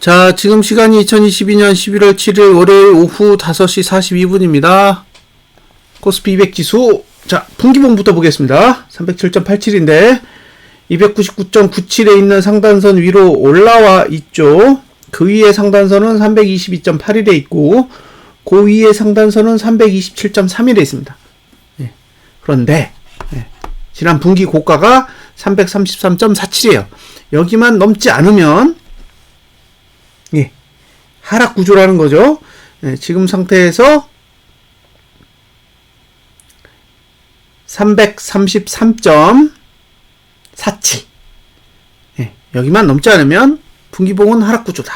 자, 지금 시간이 2022년 11월 7일 월요일 오후 5시 42분입니다. 코스피 200 지수. 자, 분기봉부터 보겠습니다. 307.87인데 299.97에 있는 상단선 위로 올라와 있죠. 그 위에 상단선은 322.81에 있고 그 위에 상단선은 327.31에 있습니다. 예. 그런데 지난 분기 고가가 333.47이에요. 여기만 넘지 않으면 하락 구조라는 거죠. 지금 상태에서 333.47 여기만 넘지 않으면 분기봉은 하락 구조다.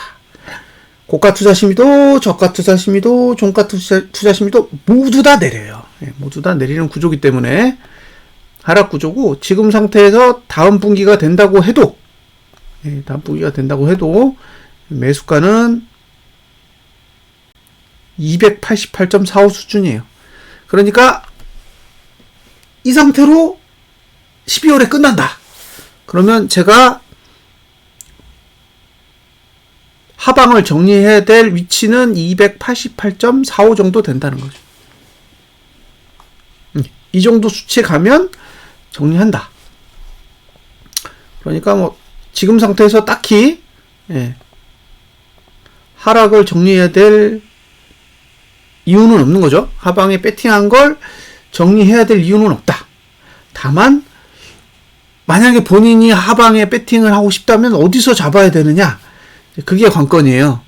고가 투자 심리도 저가 투자 심리도 종가 투자 심리도 모두 다 내려요. 모두 다 내리는 구조이기 때문에 하락 구조고, 지금 상태에서 다음 분기가 된다고 해도 매수가는 288.45 수준이에요. 그러니까 이 상태로 12월에 끝난다. 그러면 제가 하방을 정리해야 될 위치는 288.45 정도 된다는 거죠. 이 정도 수치에 가면 정리한다. 그러니까 뭐 지금 상태에서 딱히 하락을 정리해야 될 이유는 없는 거죠. 하방에 배팅한 걸 정리해야 될 이유는 없다. 다만 만약에 본인이 하방에 배팅을 하고 싶다면 어디서 잡아야 되느냐, 그게 관건이에요.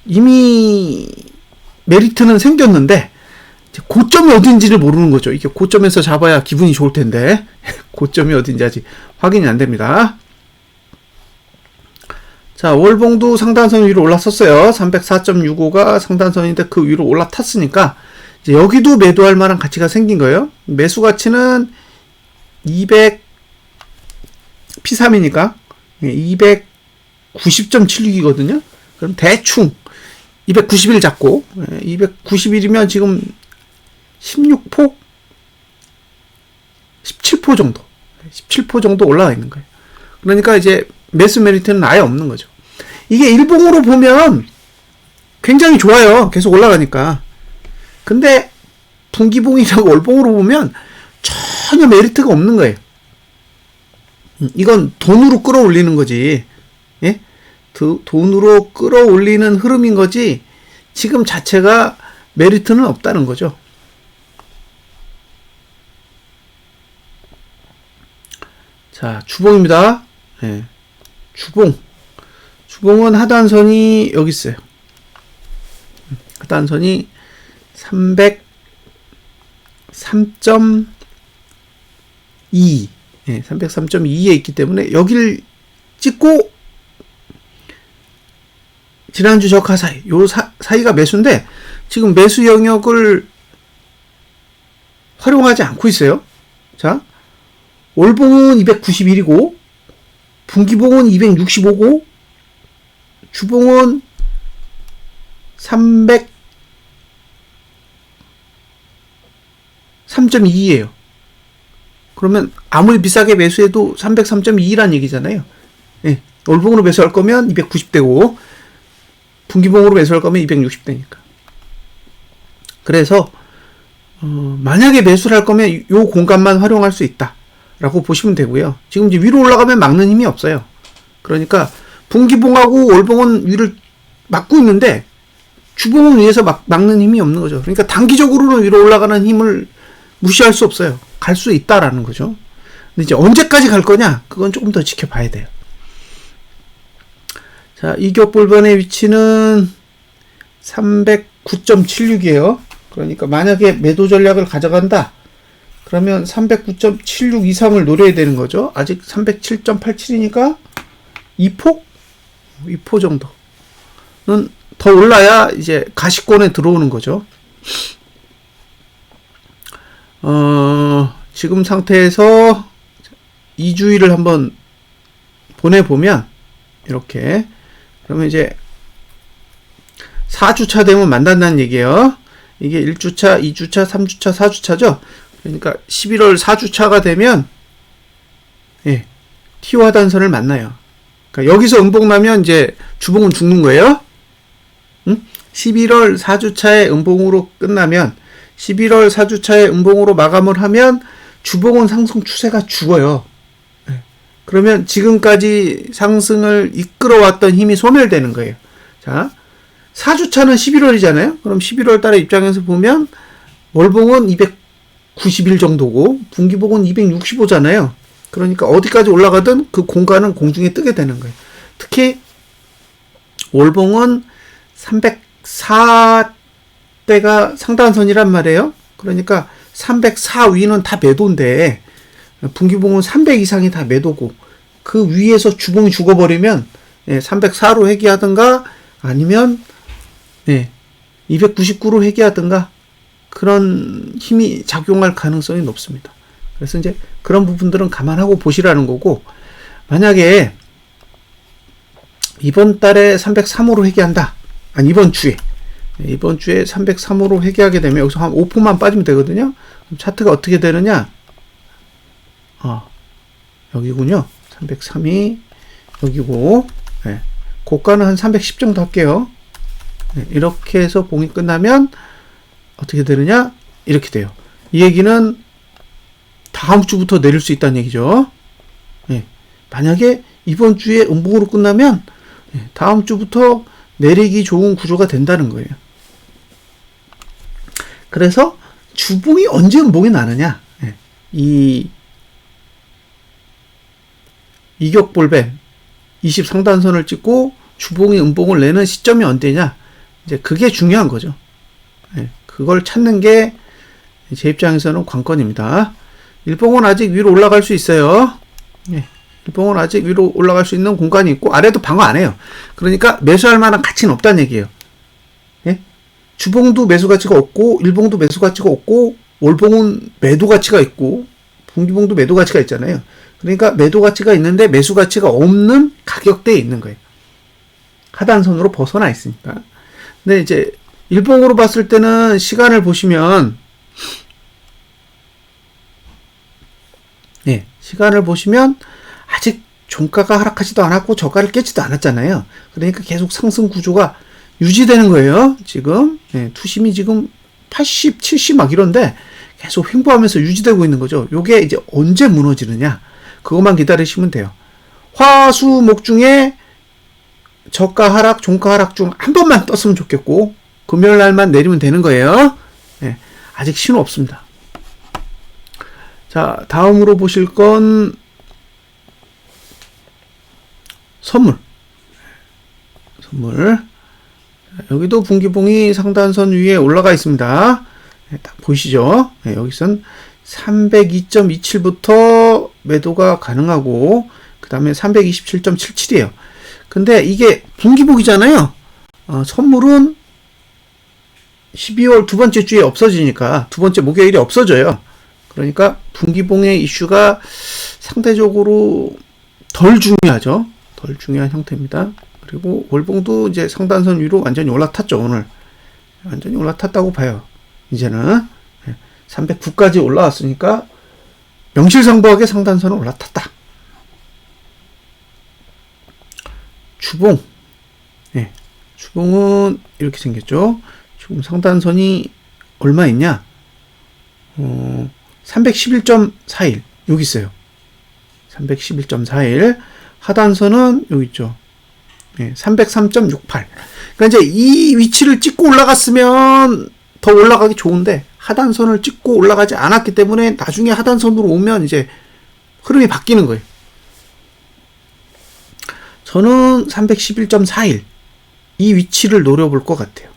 이미 메리트는 생겼는데 고점이 어딘지를 모르는 거죠. 이게 고점에서 잡아야 기분이 좋을 텐데 고점이 어딘지 아직 확인이 안 됩니다. 자, 월봉도 상단선 위로 올랐었어요. 304.65가 상단선인데 그 위로 올라탔으니까 이제 여기도 매도할 만한 가치가 생긴 거예요. 매수 가치는 200P3이니까 290.76이거든요. 그럼 대충 291 잡고, 291이면 지금 16포? 17포 정도. 17포 정도 올라가 있는 거예요. 그러니까 이제 매수 메리트는 아예 없는 거죠. 이게 일봉으로 보면 굉장히 좋아요. 계속 올라가니까. 근데 분기봉이라고 월봉으로 보면 전혀 메리트가 없는 거예요. 이건 돈으로 끌어올리는 거지. 돈으로 끌어올리는 흐름인 거지 지금 자체가 메리트는 없다는 거죠. 자, 주봉입니다. 주봉은 하단선이 여기 있어요. 하단선이 303.2 303.2에 있기 때문에 여기를 찍고 지난주 저가 사이, 요 사이가 매수인데 지금 매수 영역을 활용하지 않고 있어요. 자, 월봉은 291이고 분기봉은 265고 주봉은 303.2예요. 그러면 아무리 비싸게 매수해도 303.2란 얘기잖아요. 월봉으로 매수할 거면 290대고 분기봉으로 매수할 거면 260대니까. 그래서 만약에 매수를 할 거면 이 공간만 활용할 수 있다 라고 보시면 되고요. 지금 이제 위로 올라가면 막는 힘이 없어요. 그러니까 분기봉하고 월봉은 위를 막고 있는데 주봉은 위에서 막는 힘이 없는 거죠. 그러니까 단기적으로는 위로 올라가는 힘을 무시할 수 없어요. 갈 수 있다라는 거죠. 근데 이제 언제까지 갈 거냐, 그건 조금 더 지켜봐야 돼요. 자, 이격볼반의 위치는 309.76이에요. 그러니까 만약에 매도 전략을 가져간다 그러면 309.76 이상을 노려야 되는 거죠. 아직 307.87이니까 2포 정도는 더 올라야 이제 가시권에 들어오는 거죠. 지금 상태에서 2주일을 한번 보내보면 이렇게, 그러면 이제 4주차 되면 만난다는 얘기예요. 이게 1주차, 2주차, 3주차, 4주차죠. 그러니까 11월 4주차가 되면 T화 단선을 만나요. 그러니까 여기서 음봉 나면 이제 주봉은 죽는 거예요. 11월 4주차에 음봉으로 끝나면 11월 4주차에 음봉으로 마감을 하면 주봉은 상승 추세가 죽어요. 그러면 지금까지 상승을 이끌어왔던 힘이 소멸되는 거예요. 자, 4주차는 11월이잖아요. 그럼 11월 달의 입장에서 보면 월봉은 290일 정도고 분기봉은 265잖아요. 그러니까 어디까지 올라가든 그 공간은 공중에 뜨게 되는 거예요. 특히 월봉은 304대가 상단선이란 말이에요. 그러니까 304 위는 다 매도인데 분기봉은 300 이상이 다 매도고 그 위에서 주봉이 죽어버리면 304로 회귀하든가 아니면 299로 회귀하든가 그런 힘이 작용할 가능성이 높습니다. 그래서 이제 그런 부분들은 감안하고 보시라는 거고, 만약에 이번 달에 303호로 회귀한다. 아니 이번 주에 303호로 회귀하게 되면 여기서 한 5%만 빠지면 되거든요. 그럼 차트가 어떻게 되느냐? 여기군요. 303이 여기고, 고가는 한 310 정도 할게요. 이렇게 해서 봉이 끝나면 어떻게 되느냐? 이렇게 돼요. 이 얘기는 다음 주부터 내릴 수 있다는 얘기죠. 만약에 이번 주에 음봉으로 끝나면 다음 주부터 내리기 좋은 구조가 된다는 거예요. 그래서 주봉이 언제 음봉이 나느냐? 이 이격볼벤 20 상단선을 찍고 주봉이 음봉을 내는 시점이 언제냐? 이제 그게 중요한 거죠. 그걸 찾는 게 제 입장에서는 관건입니다. 일봉은 아직 위로 올라갈 수 있어요. 일봉은 아직 위로 올라갈 수 있는 공간이 있고 아래도 방어 안 해요. 그러니까 매수할 만한 가치는 없다는 얘기예요. 주봉도 매수 가치가 없고 일봉도 매수 가치가 없고 월봉은 매도 가치가 있고 분기봉도 매도 가치가 있잖아요. 그러니까 매도 가치가 있는데 매수 가치가 없는 가격대에 있는 거예요. 하단선으로 벗어나 있으니까. 근데 이제 일봉으로 봤을 때는 시간을 보시면 시간을 보시면 아직 종가가 하락하지도 않았고 저가를 깨지도 않았잖아요. 그러니까 계속 상승 구조가 유지되는 거예요. 지금 투심이 지금 80, 70 막 이런데 계속 횡보하면서 유지되고 있는 거죠. 요게 이제 언제 무너지느냐 그것만 기다리시면 돼요. 화수목 중에 저가 하락, 종가 하락 중 한 번만 떴으면 좋겠고 금요일 날만 내리면 되는 거예요. 아직 신호 없습니다. 자, 다음으로 보실 건 선물. 여기도 분기봉이 상단선 위에 올라가 있습니다. 딱 보이시죠? 여기선 302.27부터 매도가 가능하고 그 다음에 327.77이에요. 근데 이게 분기복이잖아요. 선물은 12월 두 번째 주에 없어지니까 두 번째 목요일이 없어져요. 그러니까 분기봉의 이슈가 상대적으로 덜 중요하죠. 덜 중요한 형태입니다. 그리고 월봉도 이제 상단선 위로 완전히 올라탔죠. 오늘 완전히 올라탔다고 봐요. 이제는 309까지 올라왔으니까 명실상부하게 상단선은 올라탔다. 주봉. 주봉은 이렇게 생겼죠. 지금 상단선이 얼마 있냐? 311.41 여기 있어요. 311.41 하단선은 여기 있죠. 303.68. 그러니까 이제 이 위치를 찍고 올라갔으면 더 올라가기 좋은데 하단선을 찍고 올라가지 않았기 때문에 나중에 하단선으로 오면 이제 흐름이 바뀌는 거예요. 저는 311.41 이 위치를 노려볼 것 같아요.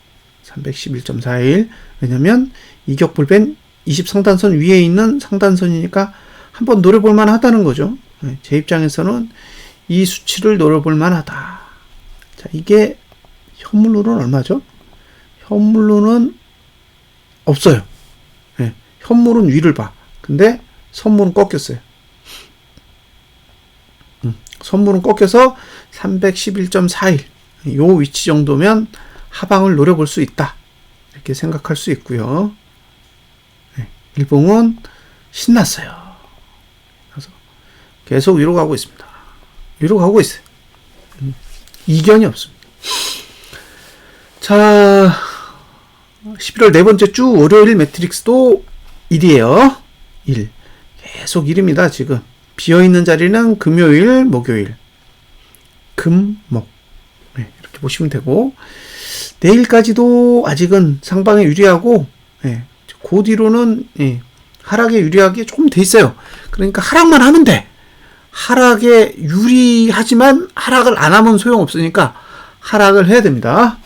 311.41 왜냐면 이격불변 20 상단선 위에 있는 상단선이니까 한번 노려볼 만하다는 거죠. 제 입장에서는 이 수치를 노려볼 만하다. 자, 이게 현물로는 얼마죠? 현물로는 없어요. 현물은 위를 봐. 근데 선물은 꺾였어요. 선물은 꺾여서 311.41 요 위치 정도면 하방을 노려볼 수 있다. 이렇게 생각할 수 있고요. 일봉은 신났어요. 그래서 계속 위로 가고 있습니다. 위로 가고 있어요. 이견이 없습니다. 자, 11월 네 번째 주 월요일 매트릭스도 1이에요. 1. 계속 1입니다, 지금. 비어있는 자리는 금요일, 목요일. 금, 목. 네, 이렇게 보시면 되고, 내일까지도 아직은 상방에 유리하고, 네, 그 뒤로는, 하락에 유리하게 조금 돼 있어요. 그러니까 하락만 하면 돼. 하락에 유리하지만 하락을 안 하면 소용없으니까 하락을 해야 됩니다.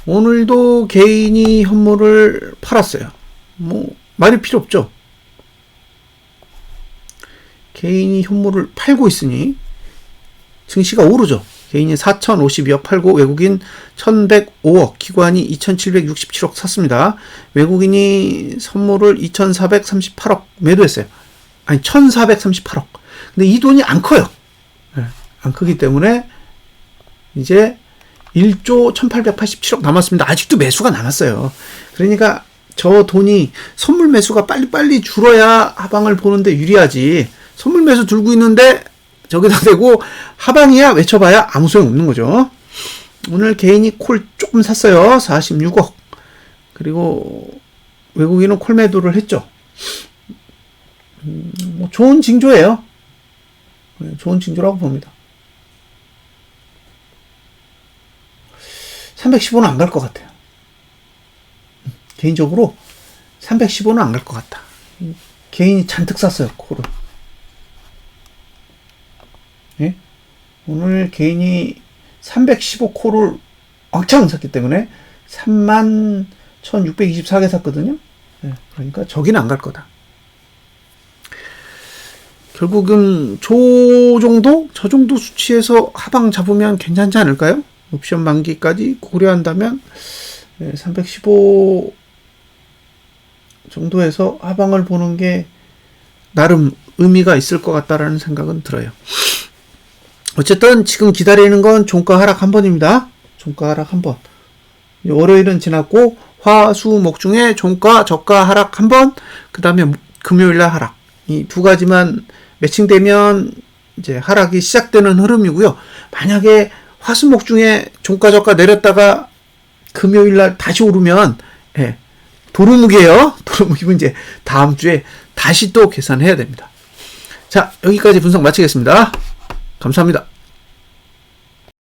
오늘도 개인이 현물을 팔았어요. 뭐 말이 필요 없죠. 개인이 현물을 팔고 있으니 증시가 오르죠. 개인이 4,052억 팔고 외국인 1,105억, 기관이 2,767억 샀습니다. 외국인이 선물을 2,438억 매도했어요. 아니 1,438억. 근데 이 돈이 안 커요. 네, 안 크기 때문에 이제 1조 1,887억 남았습니다. 아직도 매수가 남았어요. 그러니까 저 돈이 선물 매수가 빨리빨리 줄어야 하방을 보는데 유리하지. 선물 매수 들고 있는데 저기다 대고 하방이야 외쳐봐야 아무 소용 없는 거죠. 오늘 개인이 콜 조금 샀어요. 46억. 그리고 외국인은 콜 매도를 했죠. 뭐 좋은 징조예요. 좋은 징조라고 봅니다. 315는 안 갈 것 같아요. 개인적으로 315는 안 갈 것 같다. 개인이 잔뜩 샀어요, 콜을. 예? 오늘 개인이 315콜을 왕창 샀기 때문에 31,624개 샀거든요. 예, 그러니까 저기는 안 갈 거다. 결국은 저 정도 수치에서 하방 잡으면 괜찮지 않을까요? 옵션 만기까지 고려한다면 315 정도에서 하방을 보는 게 나름 의미가 있을 것 같다라는 생각은 들어요. 어쨌든 지금 기다리는 건 종가 하락 한 번입니다. 종가 하락 한 번. 월요일은 지났고 화, 수, 목 중에 종가, 저가 하락 한 번, 그 다음에 금요일날 하락. 이 두 가지만 매칭되면 이제 하락이 시작되는 흐름이고요. 만약에 화, 수, 목 중에 종가, 저가 내렸다가 금요일날 다시 오르면 도루묵이에요. 도루묵이면 이제 다음 주에 다시 또 계산해야 됩니다. 자, 여기까지 분석 마치겠습니다. 감사합니다.